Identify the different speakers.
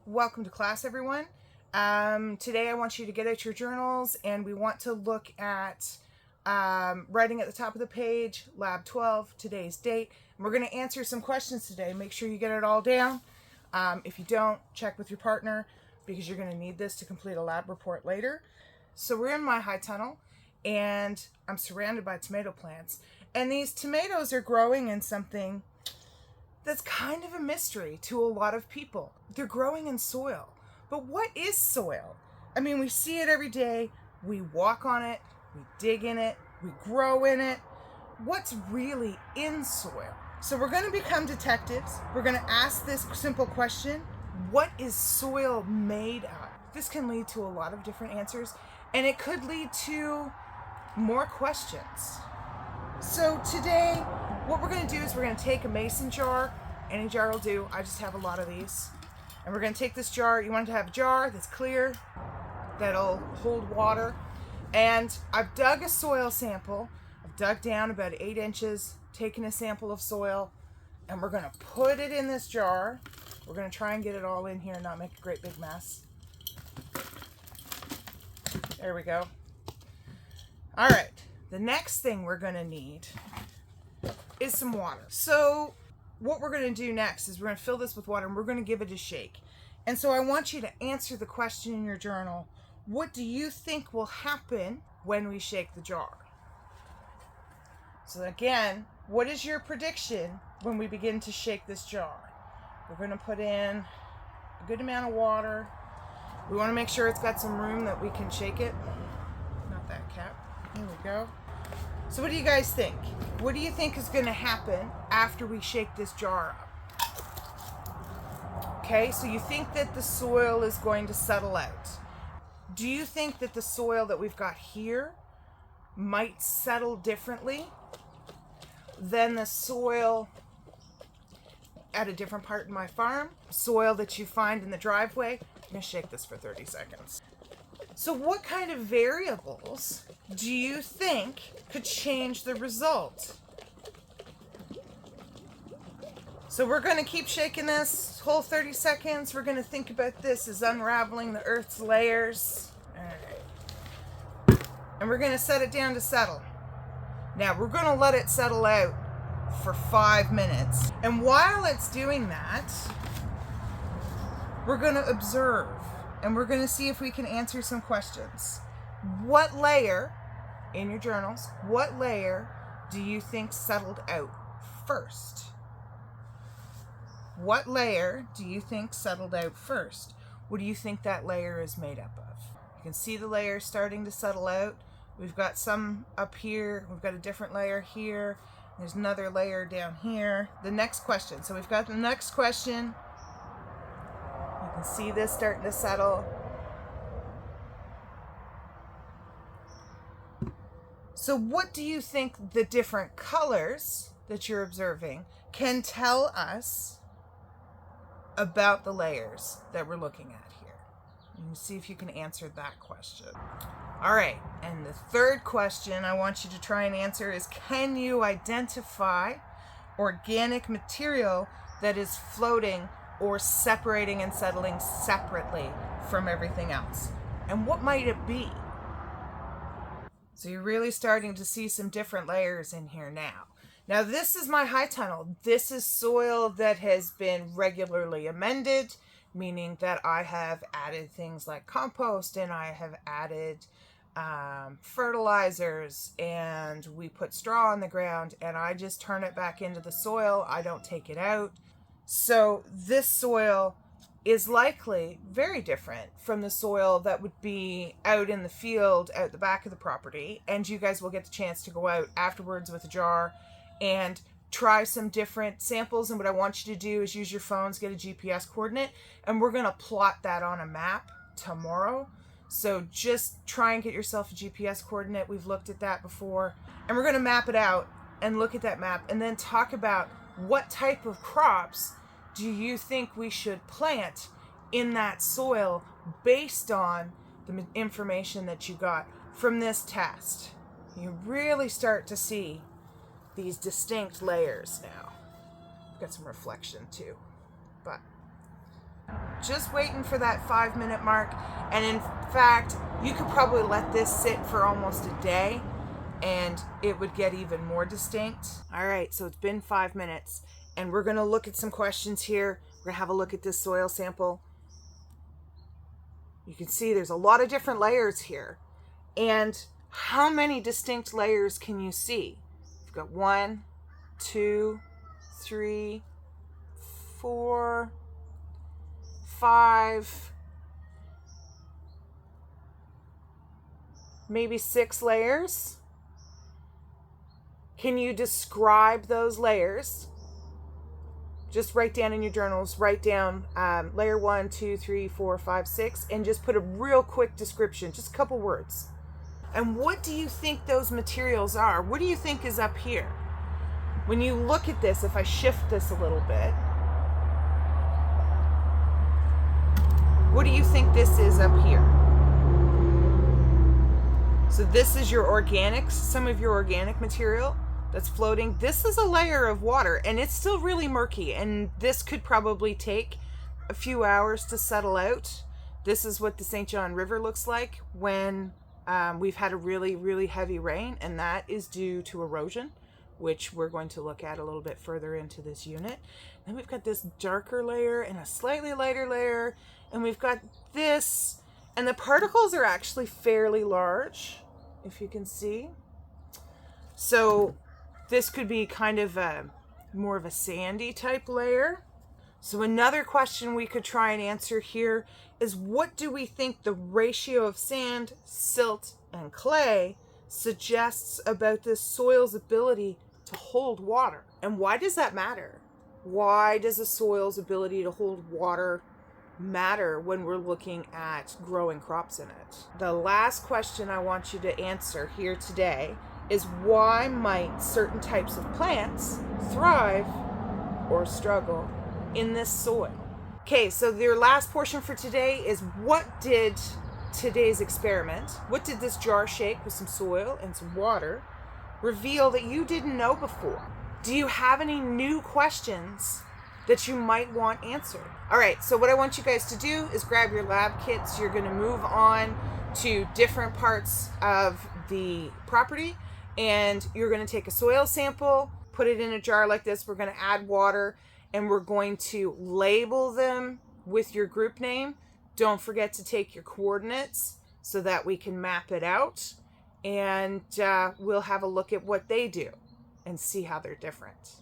Speaker 1: Welcome to class, everyone. Today I want you to get out your journals and we want to look at writing at the top of the page, Lab 12, today's date. And we're going to answer some questions today. Make sure you get it all down. If you don't, check with your partner because you're going to need this to complete a lab report later. So we're in my high tunnel and I'm surrounded by tomato plants. And these tomatoes are growing in something that's kind of a mystery to a lot of people. They're growing in soil. But what is soil? I mean, we see it every day. We walk on it. We dig in it. We grow in it. What's really in soil? So we're going to become detectives. We're going to ask this simple question. What is soil made of? This can lead to a lot of different answers, and it could lead to more questions. So today, what we're going to do is we're going to take a mason jar. Any jar will do. I just have a lot of these. And we're going to take this jar. You want to have a jar that's clear, that'll hold water. And I've dug a soil sample. I've dug down about 8 inches, taken a sample of soil, and we're going to put it in this jar. We're going to try and get it all in here and not make a great big mess. There we go. All right. The next thing we're going to need is some water. So what we're going to do next is we're going to fill this with water and we're going to give it a shake. And so I want you to answer the question in your journal. What do you think will happen when we shake the jar? So again, what is your prediction when we begin to shake this jar? We're going to put in a good amount of water. We want to make sure it's got some room that we can shake it. Not that cap. Here we go. So what do you guys think? What do you think is going to happen after we shake this jar up? Okay, so you think that the soil is going to settle out. Do you think that the soil that we've got here might settle differently than the soil at a different part in my farm? Soil that you find in the driveway? I'm going to shake this for 30 seconds. So what kind of variables do you think could change the result? So we're going to keep shaking this whole 30 seconds. We're going to think about this as unraveling the Earth's layers. All right. And we're going to set it down to settle. Now we're going to let it settle out for 5 minutes. And while it's doing that, we're going to observe. And we're going to see if we can answer some questions. What layer, in your journals, what layer do you think settled out first? What layer do you think settled out first? What do you think that layer is made up of? You can see the layers starting to settle out. We've got some up here. We've got a different layer here. There's another layer down here. The next question. So we've got the next question. You can see this starting to settle. So what do you think the different colors that you're observing can tell us about the layers that we're looking at here? And see if you can answer that question. All right, and the third question I want you to try and answer is, can you identify organic material that is floating or separating and settling separately from everything else? And what might it be? So you're really starting to see some different layers in here now. Now this is my high tunnel. This is soil that has been regularly amended, meaning that I have added things like compost and I have added fertilizers, and we put straw on the ground and I just turn it back into the soil. I don't take it out. So this soil is likely very different from the soil that would be out in the field out the back of the property. And you guys will get the chance to go out afterwards with a jar and try some different samples. And what I want you to do is use your phones, get a GPS coordinate, and we're going to plot that on a map tomorrow. So just try and get yourself a GPS coordinate. We've looked at that before. And we're going to map it out and look at that map and then talk about what type of crops do you think we should plant in that soil based on the information that you got from this test. You really start to see these distinct layers now. Got some reflection too, but Just waiting for that 5-minute mark. And in fact, you could probably let this sit for almost a day and it would get even more distinct. All right, so it's been 5 minutes and we're going to look at some questions here. We're going to have a look at this soil sample. You can see there's a lot of different layers here. And how many distinct layers can you see? You've got 1, 2, 3, 4, 5, maybe 6 layers. Can you describe those layers? Just write down in your journals, write down layer 1, 2, 3, 4, 5, 6, and just put a real quick description, just a couple words. And what do you think those materials are? What do you think is up here? When you look at this, if I shift this a little bit, what do you think this is up here? So this is your organics, some of your organic material that's floating. This is a layer of water and it's still really murky, and this could probably take a few hours to settle out. This is what the St. John River looks like when we've had a really, really heavy rain, and that is due to erosion, which we're going to look at a little bit further into this unit. Then we've got this darker layer and a slightly lighter layer, and we've got this, and the particles are actually fairly large, if you can see. So this could be kind of more of a sandy type layer. So another question we could try and answer here is, what do we think the ratio of sand, silt, and clay suggests about this soil's ability to hold water? And why does that matter? Why does a soil's ability to hold water matter when we're looking at growing crops in it? The last question I want you to answer here today is, why might certain types of plants thrive or struggle in this soil? Okay, so your last portion for today is, what did today's experiment, what did this jar shake with some soil and some water reveal that you didn't know before? Do you have any new questions that you might want answered? All right, so what I want you guys to do is grab your lab kits. You're going to move on to different parts of the property, and you're going to take a soil sample, put it in a jar like this. We're going to add water, and we're going to label them with your group name. Don't forget to take your coordinates so that we can map it out, and we'll have a look at what they do and see how they're different.